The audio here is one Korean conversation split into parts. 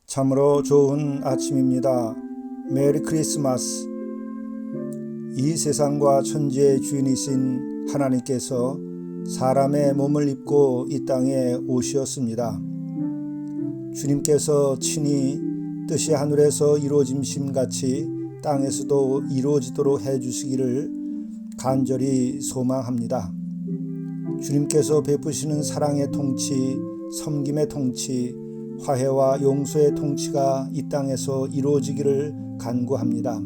참으로 좋은 아침입니다. 메리 크리스마스. 이 세상과 천지의 주인이신 하나님께서 사람의 몸을 입고 이 땅에 오셨습니다. 주님께서 친히 뜻이 하늘에서 이루어짐심 같이 땅에서도 이루어지도록 해주시기를 간절히 소망합니다. 주님께서 베푸시는 사랑의 통치, 섬김의 통치, 화해와 용서의 통치가 이 땅에서 이루어지기를 간구합니다.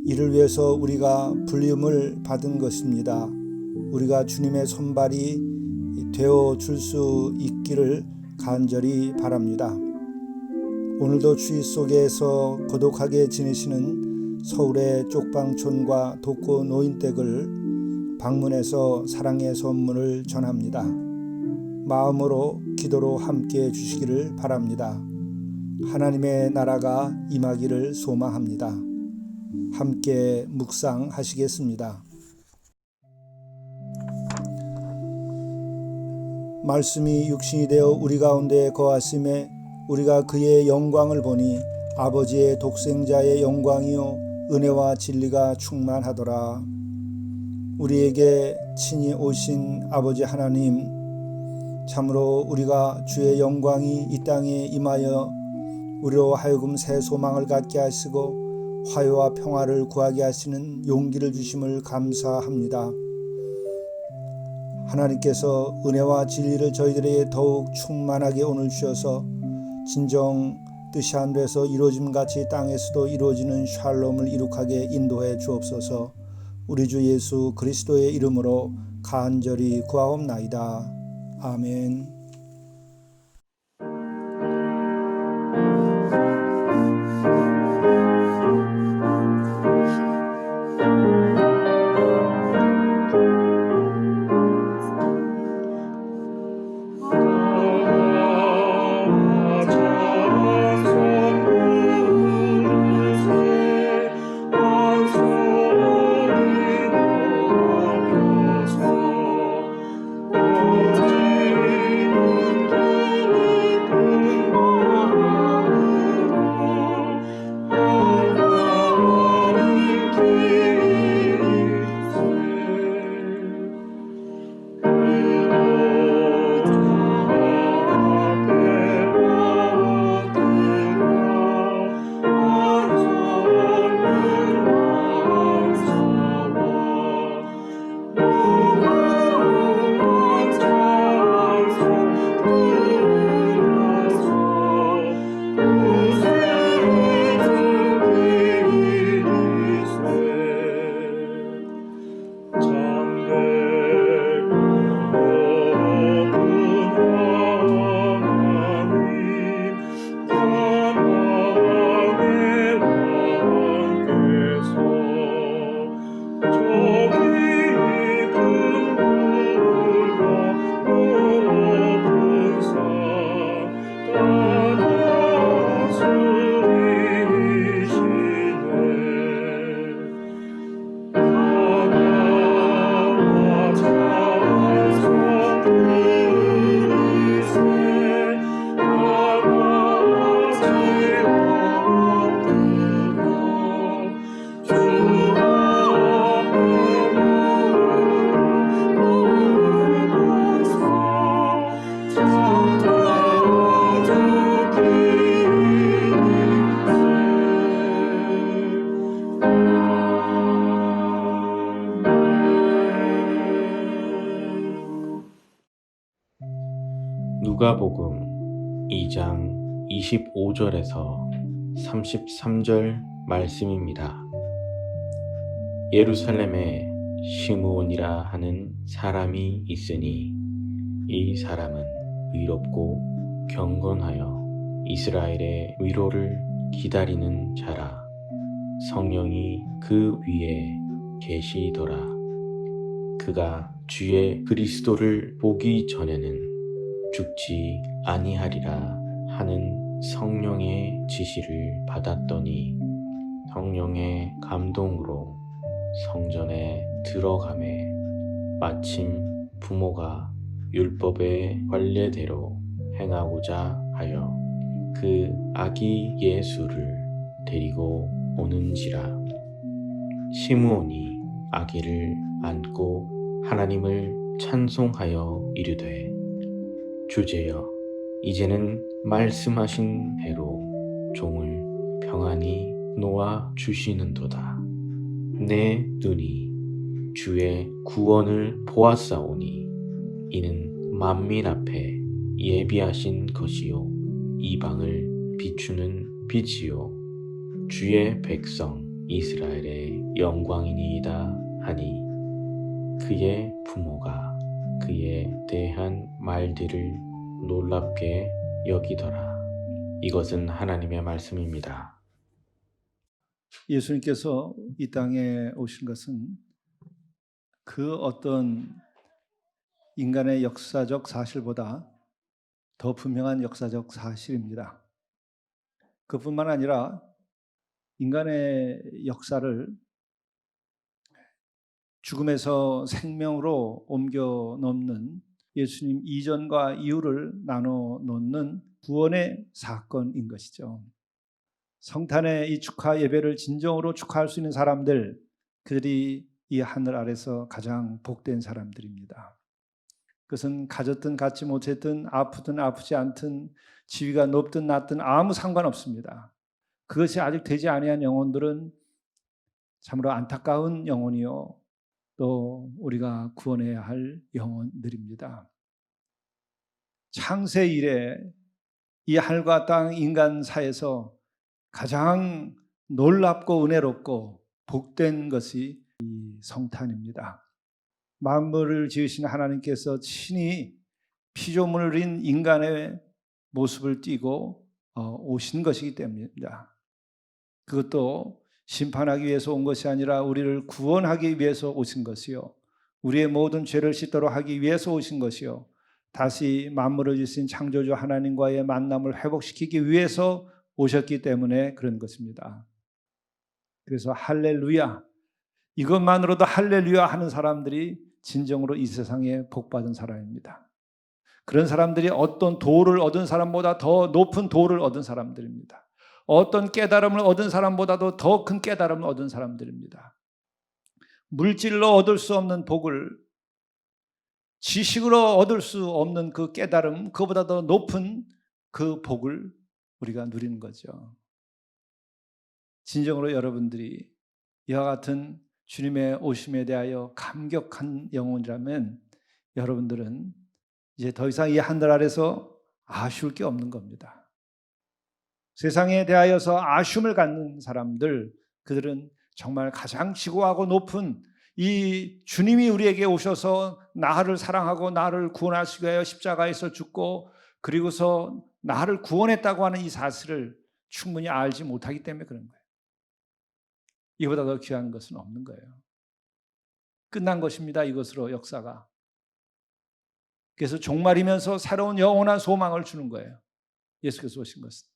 이를 위해서 우리가 불림을 받은 것입니다. 우리가 주님의 손발이 되어 줄 수 있기를 간절히 바랍니다. 오늘도 추위 속에서 고독하게 지내시는 서울의 쪽방촌과 독거 노인댁을 방문해서 사랑의 선물을 전합니다. 마음으로 기도로 함께 해주시기를 바랍니다. 하나님의 나라가 임하기를 소망합니다. 함께 묵상하시겠습니다. 말씀이 육신이 되어 우리 가운데 거하심에 우리가 그의 영광을 보니 아버지의 독생자의 영광이요 은혜와 진리가 충만하더라. 우리에게 친히 오신 아버지 하나님, 참으로 우리가 주의 영광이 이 땅에 임하여 우리로 하여금 새 소망을 갖게 하시고 화해와 평화를 구하게 하시는 용기를 주심을 감사합니다. 하나님께서 은혜와 진리를 저희들에게 더욱 충만하게 오늘 주셔서 진정 뜻이 하늘에서 이루어짐 같이 땅에서도 이루어지는 샬롬을 이룩하게 인도해 주옵소서. 우리 주 예수 그리스도의 이름으로 간절히 구하옵나이다. 아멘. 누가복음 2장 25절에서 33절 말씀입니다. 예루살렘에 시므온이라 하는 사람이 있으니 이 사람은 의롭고 경건하여 이스라엘의 위로를 기다리는 자라. 성령이 그 위에 계시더라. 그가 주의 그리스도를 보기 전에는 죽지 아니하리라 하는 성령의 지시를 받았더니 성령의 감동으로 성전에 들어가매 마침 부모가 율법의 관례대로 행하고자 하여 그 아기 예수를 데리고 오는지라. 시므온이 아기를 안고 하나님을 찬송하여 이르되 주제여 이제는 말씀하신 대로 종을 평안히 놓아 주시는도다. 내 눈이 주의 구원을 보았사오니 이는 만민 앞에 예비하신 것이요 이방을 비추는 빛이요 주의 백성 이스라엘의 영광이니이다 하니 그의 부모가 그에 대한 말들을 놀랍게 여기더라. 이것은 하나님의 말씀입니다. 예수님께서 이 땅에 오신 것은 그 어떤 인간의 역사적 사실보다 더 분명한 역사적 사실입니다. 그뿐만 아니라 인간의 역사를 죽음에서 생명으로 옮겨 놓는 예수님 이전과 이후를 나눠 놓는 구원의 사건인 것이죠. 성탄의 이 축하 예배를 진정으로 축하할 수 있는 사람들, 그들이 이 하늘 아래서 가장 복된 사람들입니다. 그것은 가졌든 갖지 못했든 아프든 아프지 않든 지위가 높든 낮든 아무 상관없습니다. 그것이 아직 되지 아니한 영혼들은 참으로 안타까운 영혼이요 또 우리가 구원해야 할 영혼들입니다. 창세 이래 이 하늘과 땅 인간사에서 가장 놀랍고 은혜롭고 복된 것이 이 성탄입니다. 만물을 지으신 하나님께서 친히 피조물을 인 인간의 모습을 띠고 오신 것이기 때문입니다. 그것도 심판하기 위해서 온 것이 아니라 우리를 구원하기 위해서 오신 것이요 우리의 모든 죄를 씻도록 하기 위해서 오신 것이요 다시 만물을 지으신 창조주 하나님과의 만남을 회복시키기 위해서 오셨기 때문에 그런 것입니다. 그래서 할렐루야, 이것만으로도 할렐루야 하는 사람들이 진정으로 이 세상에 복받은 사람입니다. 그런 사람들이 어떤 도를 얻은 사람보다 더 높은 도를 얻은 사람들입니다. 어떤 깨달음을 얻은 사람보다도 더 큰 깨달음을 얻은 사람들입니다. 물질로 얻을 수 없는 복을, 지식으로 얻을 수 없는 그 깨달음, 그보다 더 높은 그 복을 우리가 누리는 거죠. 진정으로 여러분들이 이와 같은 주님의 오심에 대하여 감격한 영혼이라면 여러분들은 이제 더 이상 이 하늘 아래서 아쉬울 게 없는 겁니다. 세상에 대하여서 아쉬움을 갖는 사람들, 그들은 정말 가장 지고하고 높은 이 주님이 우리에게 오셔서 나를 사랑하고 나를 구원하시기 위하여 십자가에서 죽고 그리고서 나를 구원했다고 하는 이 사실을 충분히 알지 못하기 때문에 그런 거예요. 이보다 더 귀한 것은 없는 거예요. 끝난 것입니다. 이것으로 역사가. 그래서 종말이면서 새로운 영원한 소망을 주는 거예요. 예수께서 오신 것은.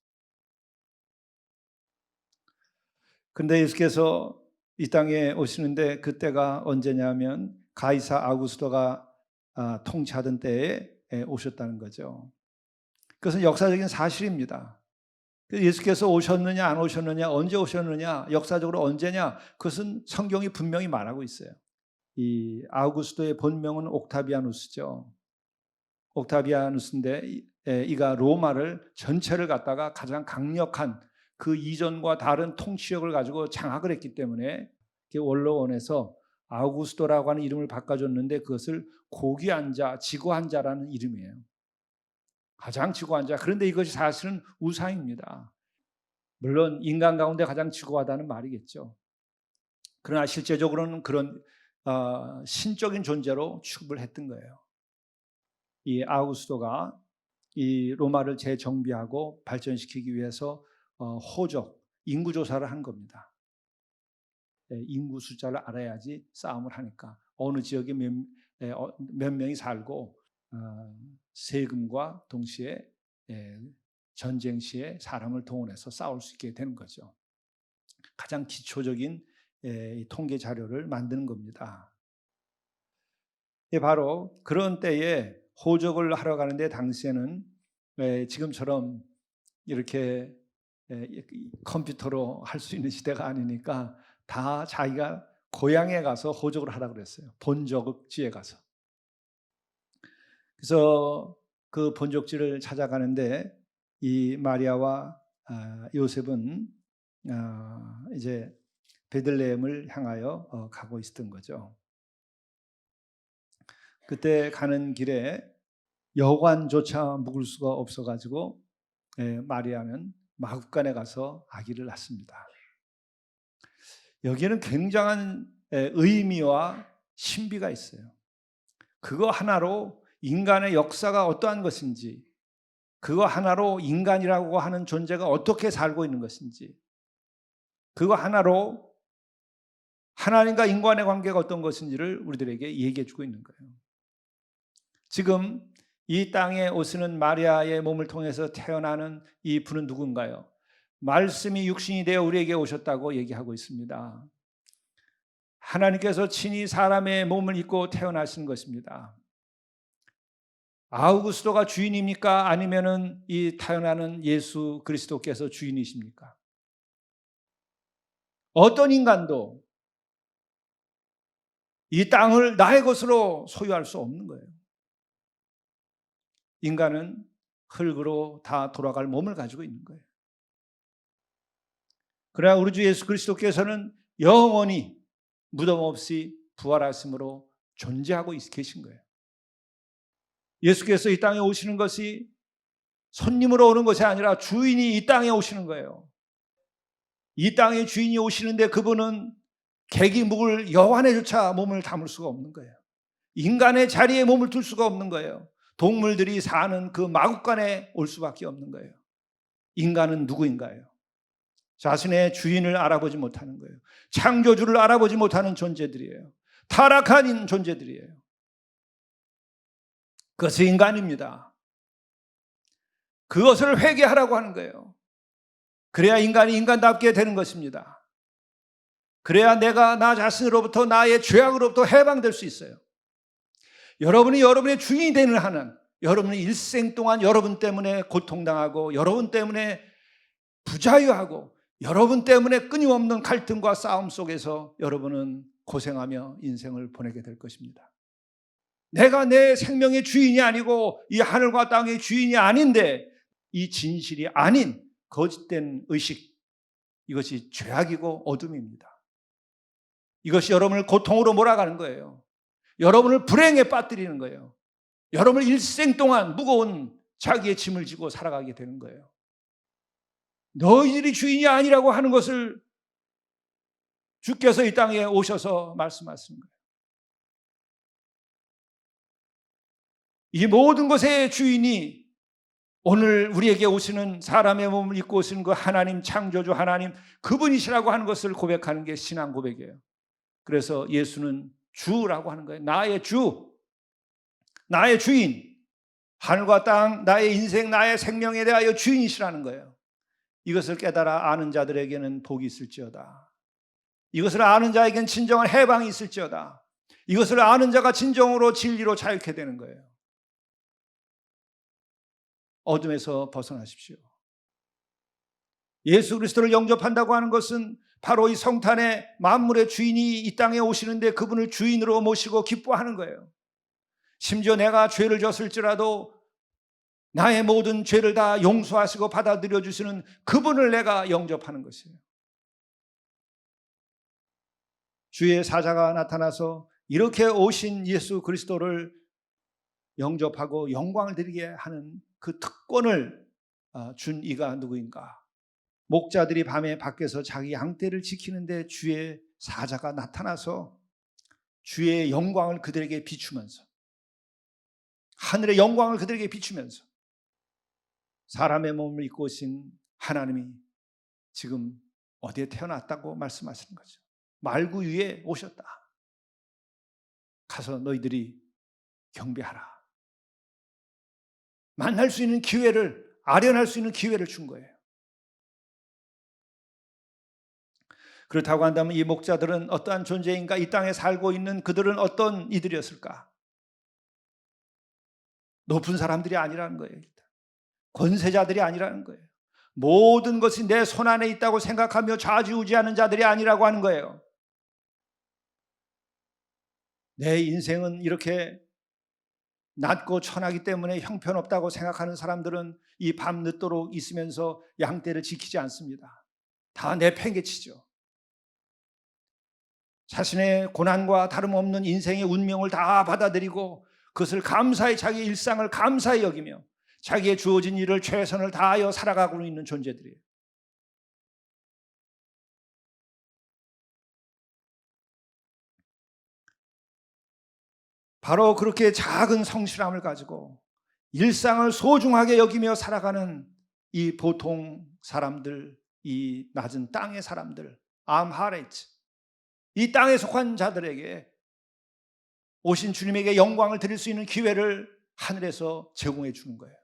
그런데 예수께서 이 땅에 오시는데 그때가 언제냐면 가이사 아우구스토가 통치하던 때에 오셨다는 거죠. 그것은 역사적인 사실입니다. 예수께서 오셨느냐 안 오셨느냐 언제 오셨느냐 역사적으로 언제냐 그것은 성경이 분명히 말하고 있어요. 이 아우구스토의 본명은 옥타비아누스죠. 옥타비아누스인데 이가 로마를 전체를 갖다가 가장 강력한 그 이전과 다른 통치력을 가지고 장악을 했기 때문에 원로원에서 아우구스토라고 하는 이름을 바꿔줬는데 그것을 고귀한 자, 지고한 자라는 이름이에요. 가장 지고한 자. 그런데 이것이 사실은 우상입니다. 물론 인간 가운데 가장 지고하다는 말이겠죠. 그러나 실제적으로는 그런 신적인 존재로 취급을 했던 거예요. 이 아우구스토가 이 로마를 재정비하고 발전시키기 위해서 호적, 인구 조사를 한 겁니다. 인구 숫자를 알아야지 싸움을 하니까 어느 지역에 몇 명이 살고 세금과 동시에 전쟁 시에 사람을 동원해서 싸울 수 있게 되는 거죠. 가장 기초적인 통계 자료를 만드는 겁니다. 바로 그런 때에 호적을 하러 가는데 당시에는 지금처럼 이렇게 컴퓨터로 할 수 있는 시대가 아니니까 다 자기가 고향에 가서 호적을 하라고 그랬어요. 본적지에 가서. 그래서 그 본적지를 찾아가는데 이 마리아와 요셉은 이제 베들레헴을 향하여 가고 있었던 거죠. 그때 가는 길에 여관조차 묵을 수가 없어가지고 마리아는 마구간에 가서 아기를 낳습니다. 여기에는 굉장한 의미와 신비가 있어요. 그거 하나로 인간의 역사가 어떠한 것인지, 그거 하나로 인간이라고 하는 존재가 어떻게 살고 있는 것인지, 그거 하나로 하나님과 인간의 관계가 어떤 것인지를 우리들에게 얘기해 주고 있는 거예요. 지금 이 땅에 오시는 마리아의 몸을 통해서 태어나는 이 분은 누군가요? 말씀이 육신이 되어 우리에게 오셨다고 얘기하고 있습니다. 하나님께서 친히 사람의 몸을 입고 태어나신 것입니다. 아우구스토가 주인입니까? 아니면은 이 태어나는 예수 그리스도께서 주인이십니까? 어떤 인간도 이 땅을 나의 것으로 소유할 수 없는 거예요. 인간은 흙으로 다 돌아갈 몸을 가지고 있는 거예요. 그러나 우리 주 예수 그리스도께서는 영원히 무덤 없이 부활하심으로 존재하고 계신 거예요. 예수께서 이 땅에 오시는 것이 손님으로 오는 것이 아니라 주인이 이 땅에 오시는 거예요. 이 땅에 주인이 오시는데 그분은 객이 묵을 여관에조차 몸을 담을 수가 없는 거예요. 인간의 자리에 몸을 둘 수가 없는 거예요. 동물들이 사는 그 마구간에 올 수밖에 없는 거예요. 인간은 누구인가요? 자신의 주인을 알아보지 못하는 거예요. 창조주를 알아보지 못하는 존재들이에요. 타락한 존재들이에요. 그것이 인간입니다. 그것을 회개하라고 하는 거예요. 그래야 인간이 인간답게 되는 것입니다. 그래야 내가 나 자신으로부터 나의 죄악으로부터 해방될 수 있어요. 여러분이 여러분의 주인이 되는 한은 여러분의 일생 동안 여러분 때문에 고통당하고 여러분 때문에 부자유하고 여러분 때문에 끊임없는 갈등과 싸움 속에서 여러분은 고생하며 인생을 보내게 될 것입니다. 내가 내 생명의 주인이 아니고 이 하늘과 땅의 주인이 아닌데 이 진실이 아닌 거짓된 의식, 이것이 죄악이고 어둠입니다. 이것이 여러분을 고통으로 몰아가는 거예요. 여러분을 불행에 빠뜨리는 거예요. 여러분을 일생 동안 무거운 자기의 짐을 지고 살아가게 되는 거예요. 너희들이 주인이 아니라고 하는 것을 주께서 이 땅에 오셔서 말씀하시는 거예요. 이 모든 것의 주인이 오늘 우리에게 오시는 사람의 몸을 입고 오시는 그 하나님, 창조주 하나님, 그분이시라고 하는 것을 고백하는 게 신앙 고백이에요. 그래서 예수는 주라고 하는 거예요. 나의 주, 나의 주인, 하늘과 땅, 나의 인생, 나의 생명에 대하여 주인이시라는 거예요. 이것을 깨달아 아는 자들에게는 복이 있을지어다. 이것을 아는 자에게는 진정한 해방이 있을지어다. 이것을 아는 자가 진정으로 진리로 자유케 되는 거예요. 어둠에서 벗어나십시오. 예수 그리스도를 영접한다고 하는 것은 바로 이 성탄의 만물의 주인이 이 땅에 오시는데 그분을 주인으로 모시고 기뻐하는 거예요. 심지어 내가 죄를 졌을지라도 나의 모든 죄를 다 용서하시고 받아들여 주시는 그분을 내가 영접하는 것이에요. 주의 사자가 나타나서 이렇게 오신 예수 그리스도를 영접하고 영광을 드리게 하는 그 특권을 준 이가 누구인가? 목자들이 밤에 밖에서 자기 양떼를 지키는데 주의 사자가 나타나서 주의 영광을 그들에게 비추면서, 하늘의 영광을 그들에게 비추면서 사람의 몸을 입고 오신 하나님이 지금 어디에 태어났다고 말씀하시는 거죠. 말구 위에 오셨다. 가서 너희들이 경배하라. 만날 수 있는 기회를, 아련할 수 있는 기회를 준 거예요. 그렇다고 한다면 이 목자들은 어떠한 존재인가? 이 땅에 살고 있는 그들은 어떤 이들이었을까? 높은 사람들이 아니라는 거예요. 권세자들이 아니라는 거예요. 모든 것이 내 손안에 있다고 생각하며 좌지우지하는 자들이 아니라고 하는 거예요. 내 인생은 이렇게 낮고 천하기 때문에 형편없다고 생각하는 사람들은 이 밤 늦도록 있으면서 양떼를 지키지 않습니다. 다 내팽개치죠. 자신의 고난과 다름없는 인생의 운명을 다 받아들이고 그것을 감사히, 자기의 일상을 감사히 여기며 자기의 주어진 일을 최선을 다하여 살아가고 있는 존재들이에요. 바로 그렇게 작은 성실함을 가지고 일상을 소중하게 여기며 살아가는 이 보통 사람들, 이 낮은 땅의 사람들, 암하레츠, 이 땅에 속한 자들에게 오신 주님에게 영광을 드릴 수 있는 기회를 하늘에서 제공해 주는 거예요.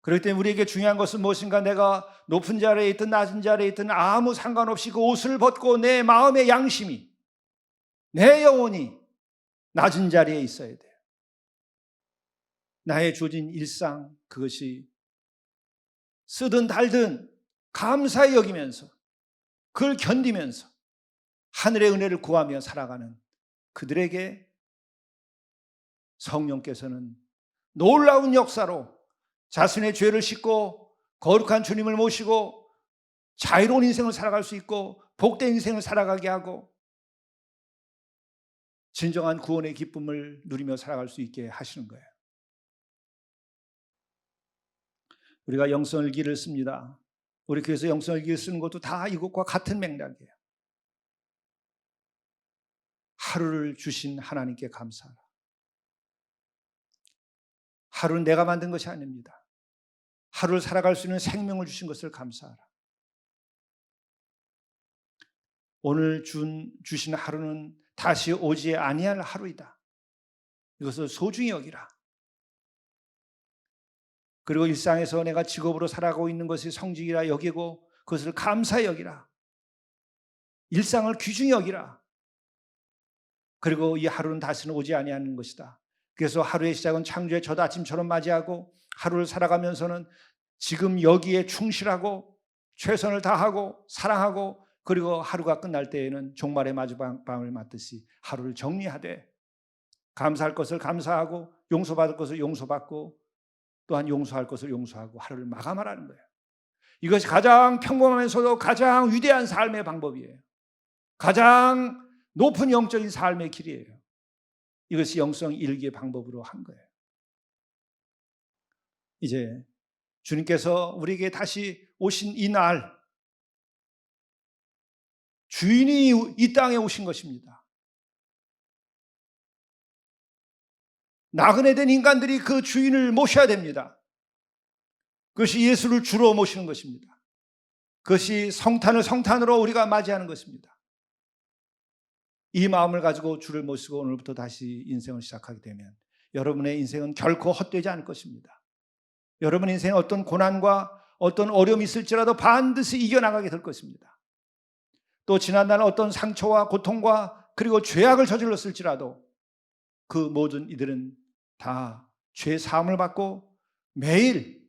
그렇기 때문에 우리에게 중요한 것은 무엇인가? 내가 높은 자리에 있든 낮은 자리에 있든 아무 상관없이 그 옷을 벗고 내 마음의 양심이, 내 영혼이 낮은 자리에 있어야 돼요. 나의 주어진 일상, 그것이 쓰든 달든 감사히 여기면서 그걸 견디면서 하늘의 은혜를 구하며 살아가는 그들에게 성령께서는 놀라운 역사로 자신의 죄를 씻고 거룩한 주님을 모시고 자유로운 인생을 살아갈 수 있고 복된 인생을 살아가게 하고 진정한 구원의 기쁨을 누리며 살아갈 수 있게 하시는 거예요. 우리가 영성일기를 씁니다. 우리 교회에서 영성일기를 쓰는 것도 다 이것과 같은 맥락이에요. 하루를 주신 하나님께 감사하라. 하루는 내가 만든 것이 아닙니다. 하루를 살아갈 수 있는 생명을 주신 것을 감사하라. 오늘 주신 하루는 다시 오지 아니할 하루이다. 이것을 소중히 여기라. 그리고 일상에서 내가 직업으로 살아가고 있는 것이 성직이라 여기고 그것을 감사히 여기라. 일상을 귀중히 여기라. 그리고 이 하루는 다시는 오지 아니하는 것이다. 그래서 하루의 시작은 창조의 첫 아침처럼 맞이하고 하루를 살아가면서는 지금 여기에 충실하고 최선을 다하고 사랑하고 그리고 하루가 끝날 때에는 종말의 마주밤을 맞듯이 하루를 정리하되 감사할 것을 감사하고 용서받을 것을 용서받고 또한 용서할 것을 용서하고 하루를 마감하라는 거예요. 이것이 가장 평범하면서도 가장 위대한 삶의 방법이에요. 가장 높은 영적인 삶의 길이에요. 이것이 영성 일기의 방법으로 한 거예요. 이제 주님께서 우리에게 다시 오신 이 날, 주인이 이 땅에 오신 것입니다. 나그네 된 인간들이 그 주인을 모셔야 됩니다. 그것이 예수를 주로 모시는 것입니다. 그것이 성탄을 성탄으로 우리가 맞이하는 것입니다. 이 마음을 가지고 주를 모시고 오늘부터 다시 인생을 시작하게 되면 여러분의 인생은 결코 헛되지 않을 것입니다. 여러분의 인생에 어떤 고난과 어떤 어려움이 있을지라도 반드시 이겨나가게 될 것입니다. 또 지난날 어떤 상처와 고통과 그리고 죄악을 저질렀을지라도 그 모든 이들은 다 죄 사함을 받고 매일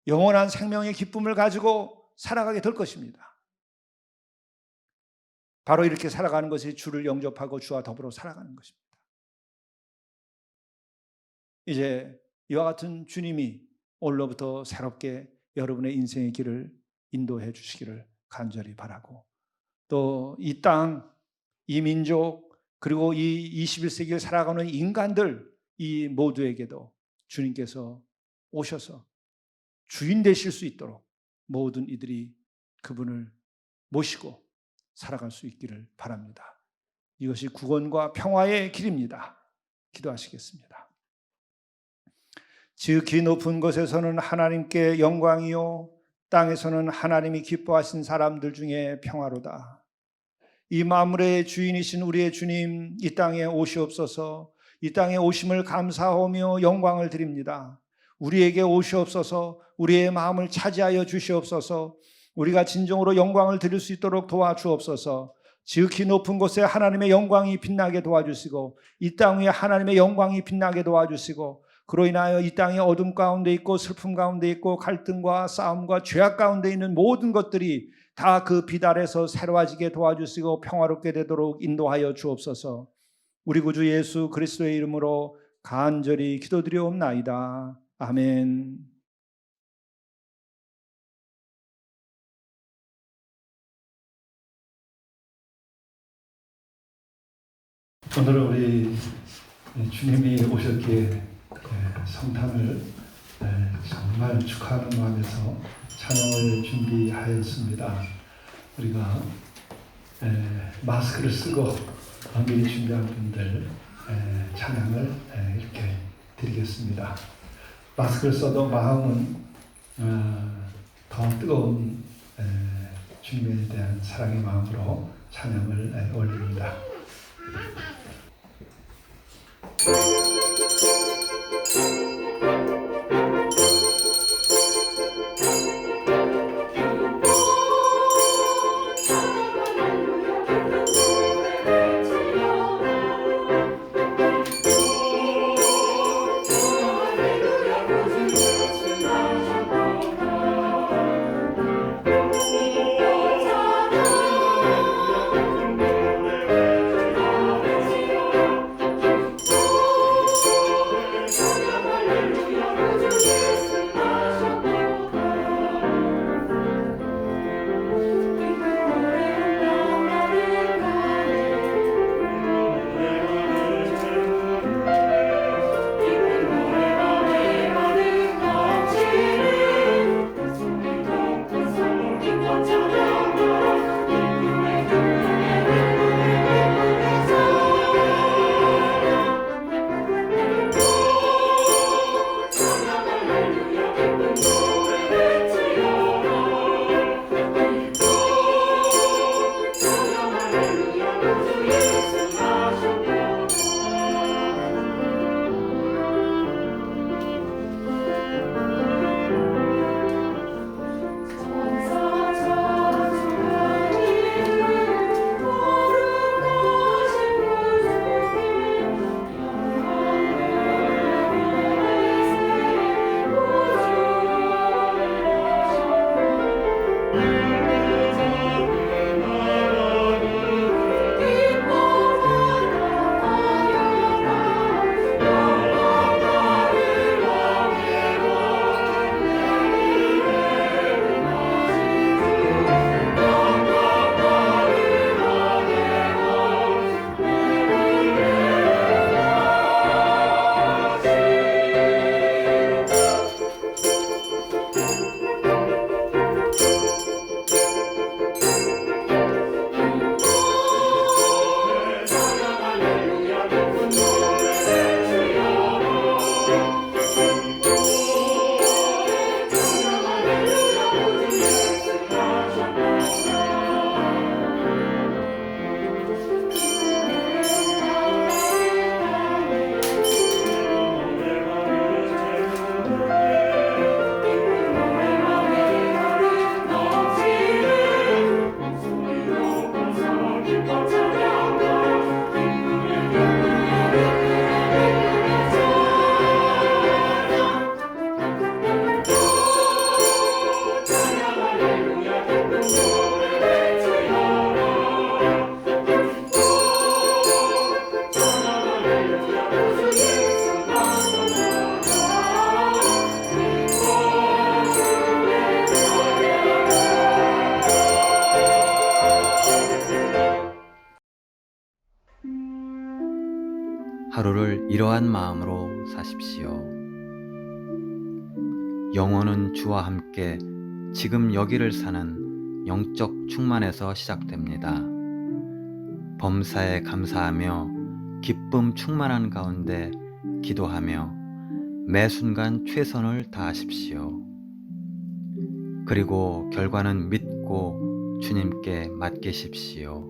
영원한 생명의 기쁨을 가지고 살아가게 될 것입니다. 바로 이렇게 살아가는 것이 주를 영접하고 주와 더불어 살아가는 것입니다. 이제 이와 같은 주님이 오늘로부터 새롭게 여러분의 인생의 길을 인도해 주시기를 간절히 바라고 또 이 땅, 이 민족 그리고 이 21세기를 살아가는 인간들 이 모두에게도 주님께서 오셔서 주인 되실 수 있도록 모든 이들이 그분을 모시고 살아갈 수 있기를 바랍니다. 이것이 구원과 평화의 길입니다. 기도하시겠습니다. 지극히 높은 곳에서는 하나님께 영광이요 땅에서는 하나님이 기뻐하신 사람들 중에 평화로다. 이 만물의 주인이신 우리의 주님, 이 땅에 오시옵소서. 이 땅에 오심을 감사하며 영광을 드립니다. 우리에게 오시옵소서. 우리의 마음을 차지하여 주시옵소서. 우리가 진정으로 영광을 드릴 수 있도록 도와주옵소서. 지극히 높은 곳에 하나님의 영광이 빛나게 도와주시고 이 땅 위에 하나님의 영광이 빛나게 도와주시고 그로 인하여 이 땅이 어둠 가운데 있고 슬픔 가운데 있고 갈등과 싸움과 죄악 가운데 있는 모든 것들이 다 그 빛 아래서 새로워지게 도와주시고 평화롭게 되도록 인도하여 주옵소서. 우리 구주 예수 그리스도의 이름으로 간절히 기도드리옵나이다. 아멘. 오늘은 우리 주님이 오셨기에 성탄을 정말 축하하는 마음에서 찬양을 준비하였습니다. 우리가 마스크를 쓰고 미리 준비한 분들 찬양을 이렇게 드리겠습니다. 마스크를 써도 마음은 더 뜨거운 주님에 대한 사랑의 마음으로 찬양을 올립니다. 하루를 이러한 마음으로 사십시오. 영혼은 주와 함께 지금 여기를 사는 영적 충만에서 시작됩니다. 범사에 감사하며 기쁨 충만한 가운데 기도하며 매 순간 최선을 다하십시오. 그리고 결과는 믿고 주님께 맡기십시오.